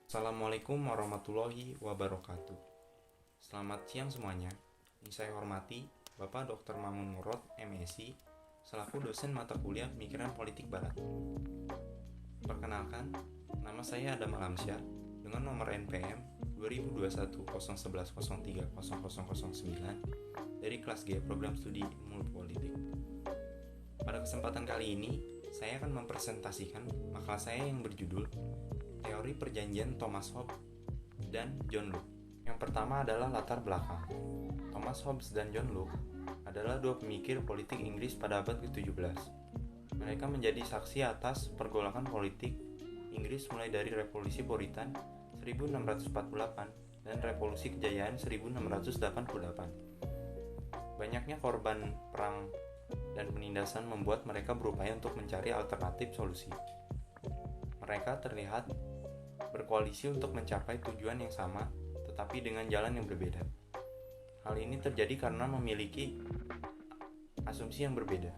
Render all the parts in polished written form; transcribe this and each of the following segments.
Assalamualaikum warahmatullahi wabarakatuh. Selamat siang semuanya. Yang saya hormati Bapak Dr. Mamun Murad, MSI, selaku dosen mata kuliah Pemikiran Politik Barat. Perkenalkan, nama saya Adam Alamsyah dengan nomor NPM 20210110300009 dari kelas G Program Studi Ilmu Politik. Pada kesempatan kali ini, saya akan mempresentasikan makalah saya yang berjudul Teori Perjanjian Thomas Hobbes dan John Locke. Yang pertama adalah latar belakang. Thomas Hobbes dan John Locke adalah dua pemikir politik Inggris pada abad ke-17. Mereka menjadi saksi atas pergolakan politik Inggris mulai dari Revolusi Puritan 1648 dan Revolusi Kejayaan 1688. Banyaknya korban perang dan penindasan membuat mereka berupaya untuk mencari alternatif solusi. Mereka terlihat berkoalisi untuk mencapai tujuan yang sama, tetapi dengan jalan yang berbeda. Hal ini terjadi karena memiliki asumsi yang berbeda.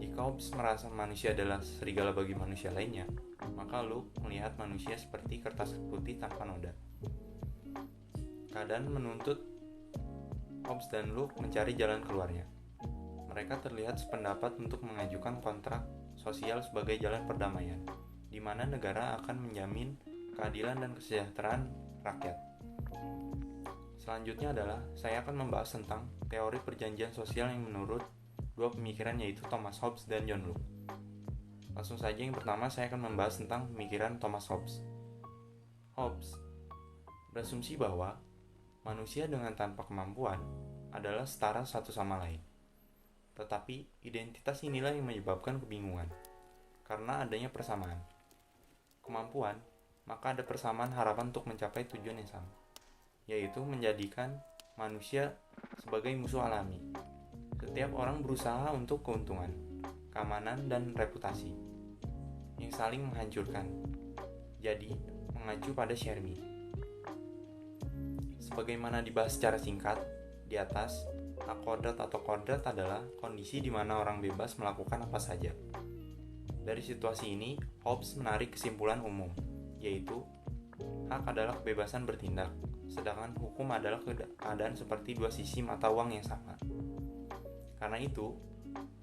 Jika Hobbes merasa manusia adalah serigala bagi manusia lainnya, maka Locke melihat manusia seperti kertas putih tanpa noda. Keadaan menuntut Hobbes dan Locke mencari jalan keluarnya. Mereka terlihat sependapat untuk mengajukan kontrak sosial sebagai jalan perdamaian, di mana negara akan menjamin keadilan dan kesejahteraan rakyat. Selanjutnya adalah saya akan membahas tentang teori perjanjian sosial yang menurut dua pemikiran yaitu Thomas Hobbes dan John Locke. Langsung saja yang pertama saya akan membahas tentang pemikiran Thomas Hobbes. Hobbes berasumsi bahwa manusia dengan tanpa kemampuan adalah setara satu sama lain. Tetapi identitas inilah yang menyebabkan kebingungan karena adanya persamaan. Kemampuan, maka ada persamaan harapan untuk mencapai tujuan yang sama, yaitu menjadikan manusia sebagai musuh alami. Setiap orang berusaha untuk keuntungan, keamanan, dan reputasi yang saling menghancurkan. Jadi, mengacu pada Shermy. Sebagaimana dibahas secara singkat di atas, hak kodrat atau kodrat adalah kondisi di mana orang bebas melakukan apa saja. Dari situasi ini, Hobbes menarik kesimpulan umum, yaitu hak adalah kebebasan bertindak, sedangkan hukum adalah keadaan seperti dua sisi mata uang yang sama. Karena itu,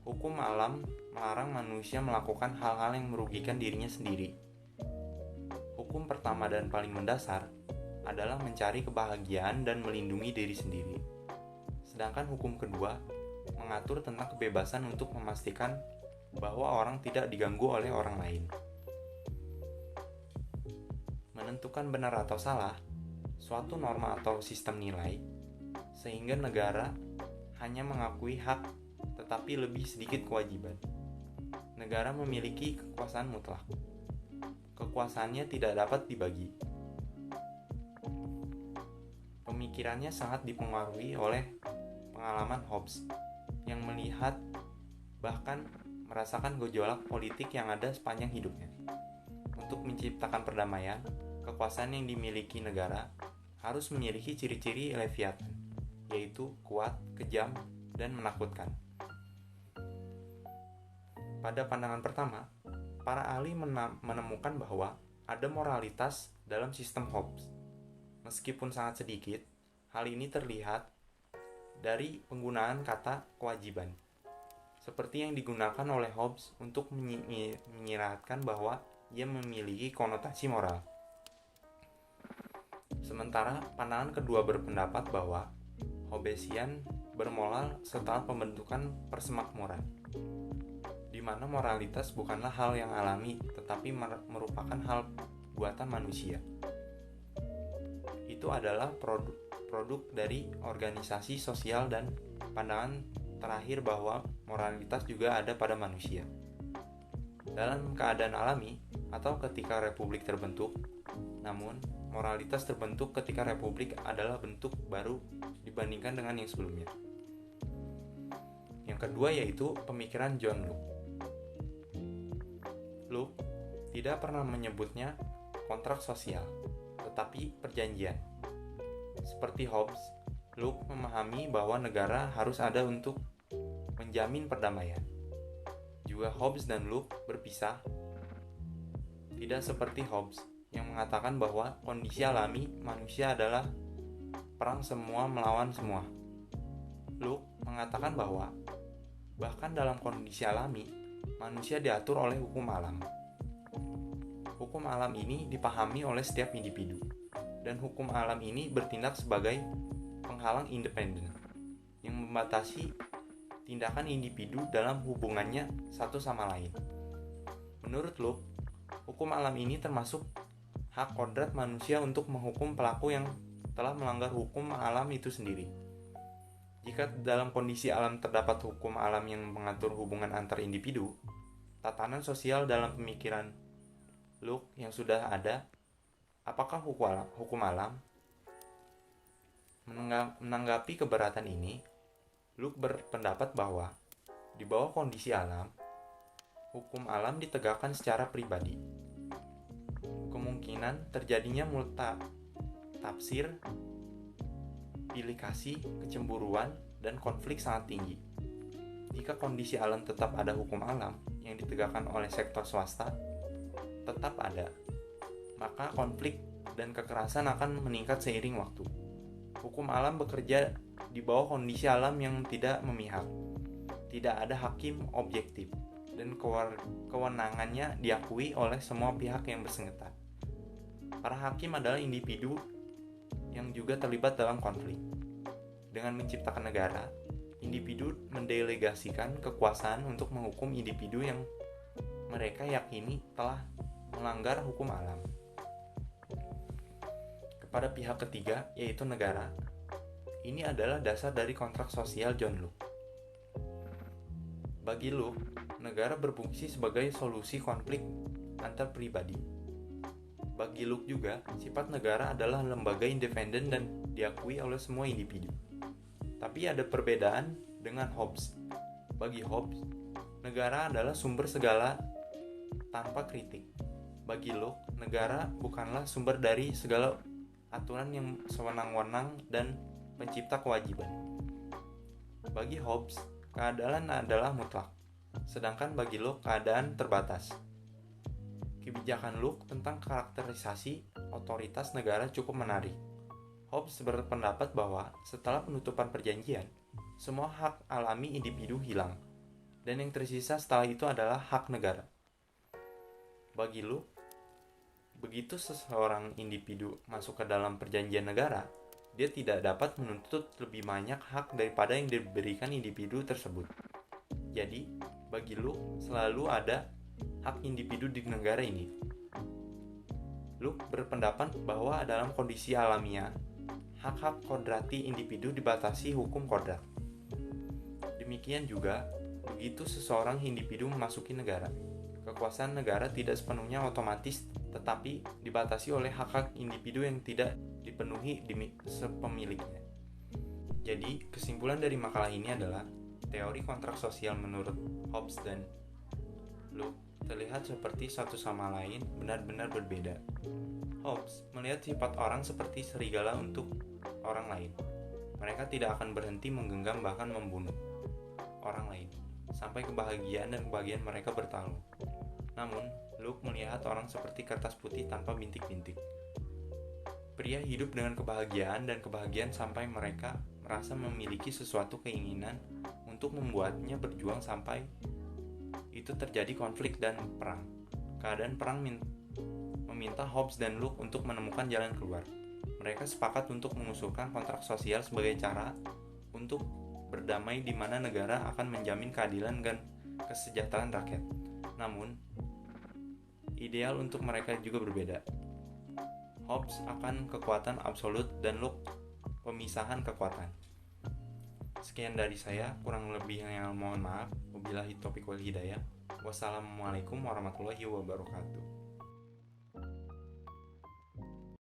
hukum alam melarang manusia melakukan hal-hal yang merugikan dirinya sendiri. Hukum pertama dan paling mendasar adalah mencari kebahagiaan dan melindungi diri sendiri. Sedangkan hukum kedua mengatur tentang kebebasan untuk memastikan bahwa orang tidak diganggu oleh orang lain. Menentukan benar atau salah suatu norma atau sistem nilai, sehingga negara hanya mengakui hak tetapi lebih sedikit kewajiban. Negara memiliki kekuasaan mutlak. Kekuasaannya tidak dapat dibagi. Pemikirannya sangat dipengaruhi oleh pengalaman Hobbes yang melihat bahkan merasakan gejolak politik yang ada sepanjang hidupnya. Untuk menciptakan perdamaian, kekuasaan yang dimiliki negara harus memiliki ciri-ciri Leviathan, yaitu kuat, kejam, dan menakutkan. Pada pandangan pertama, para ahli menemukan bahwa ada moralitas dalam sistem Hobbes. Meskipun sangat sedikit, hal ini terlihat dari penggunaan kata kewajiban, seperti yang digunakan oleh Hobbes untuk menyiratkan bahwa ia memiliki konotasi moral. Sementara pandangan kedua berpendapat bahwa Hobbesian bermoral setelah pembentukan persemakmuran, di mana moralitas bukanlah hal yang alami tetapi merupakan hal buatan manusia. Itu adalah produk dari organisasi sosial dan pandangan terakhir bahwa moralitas juga ada pada manusia. Dalam keadaan alami atau ketika republik terbentuk, namun moralitas terbentuk ketika republik adalah bentuk baru dibandingkan dengan yang sebelumnya. Yang kedua yaitu pemikiran John Locke. Locke tidak pernah menyebutnya kontrak sosial, tetapi perjanjian. Seperti Hobbes, Locke memahami bahwa negara harus ada untuk menjamin perdamaian. Juga Hobbes dan Locke berpisah. Tidak seperti Hobbes yang mengatakan bahwa kondisi alami manusia adalah perang semua melawan semua. Locke mengatakan bahwa bahkan dalam kondisi alami, manusia diatur oleh hukum alam. Hukum alam ini dipahami oleh setiap individu, dan hukum alam ini bertindak sebagai penghalang independen yang membatasi tindakan individu dalam hubungannya satu sama lain. Menurut Locke, hukum alam ini termasuk hak kodrat manusia untuk menghukum pelaku yang telah melanggar hukum alam itu sendiri. Jika dalam kondisi alam terdapat hukum alam yang mengatur hubungan antar individu, tatanan sosial dalam pemikiran Locke yang sudah ada, apakah hukum alam? Menanggapi keberatan ini, Locke berpendapat bahwa di bawah kondisi alam, hukum alam ditegakkan secara pribadi. Kemungkinan terjadinya tafsir, pilih kasih, kecemburuan, dan konflik sangat tinggi. Jika kondisi alam tetap ada hukum alam yang ditegakkan oleh sektor swasta, tetap ada, maka konflik dan kekerasan akan meningkat seiring waktu. Hukum alam bekerja di bawah kondisi alam yang tidak memihak, tidak ada hakim objektif, dan kewenangannya diakui oleh semua pihak yang bersengketa. Para hakim adalah individu yang juga terlibat dalam konflik. Dengan menciptakan negara, individu mendelegasikan kekuasaan untuk menghukum individu yang mereka yakini telah melanggar hukum alam kepada pihak ketiga, yaitu negara. Ini adalah dasar dari kontrak sosial John Locke. Bagi Locke, negara berfungsi sebagai solusi konflik antar pribadi. Bagi Locke juga, sifat negara adalah lembaga independen dan diakui oleh semua individu. Tapi ada perbedaan dengan Hobbes. Bagi Hobbes, negara adalah sumber segala tanpa kritik. Bagi Locke, negara bukanlah sumber dari segala aturan yang sewenang-wenang dan pencipta kewajiban. Bagi Hobbes, keadilan adalah mutlak, sedangkan bagi Locke keadaan terbatas. Kebijakan Locke tentang karakterisasi otoritas negara cukup menarik. Hobbes berpendapat bahwa setelah penutupan perjanjian, semua hak alami individu hilang, dan yang tersisa setelah itu adalah hak negara. Bagi Locke, begitu seseorang individu masuk ke dalam perjanjian negara, dia tidak dapat menuntut lebih banyak hak daripada yang diberikan individu tersebut. Jadi, bagi Locke selalu ada hak individu di negara ini. Locke berpendapat bahwa dalam kondisi alamiah, hak-hak kodrati individu dibatasi hukum kodrat. Demikian juga, begitu seseorang individu memasuki negara, kekuasaan negara tidak sepenuhnya otomatis tetapi dibatasi oleh hak-hak individu yang tidak dipenuhi sepemiliknya. Jadi, kesimpulan dari makalah ini adalah teori kontrak sosial menurut Hobbes dan Locke terlihat seperti satu sama lain benar-benar berbeda. Hobbes melihat sifat orang seperti serigala untuk orang lain. Mereka tidak akan berhenti menggenggam bahkan membunuh orang lain sampai kebahagiaan dan kebahagiaan mereka bertalu. Namun, Locke melihat orang seperti kertas putih tanpa bintik-bintik. Pria hidup dengan kebahagiaan dan kebahagiaan sampai mereka merasa memiliki sesuatu keinginan untuk membuatnya berjuang sampai itu terjadi konflik dan perang. Keadaan perang meminta Hobbes dan Locke untuk menemukan jalan keluar. Mereka sepakat untuk mengusulkan kontrak sosial sebagai cara untuk berdamai di mana negara akan menjamin keadilan dan kesejahteraan rakyat. Namun, ideal untuk mereka juga berbeda. Hobbes akan kekuatan absolut dan Locke pemisahan kekuatan. Sekian dari saya, kurang lebihnya mohon maaf. Wabillahi taufiq wal hidayah. Wassalamualaikum warahmatullahi wabarakatuh.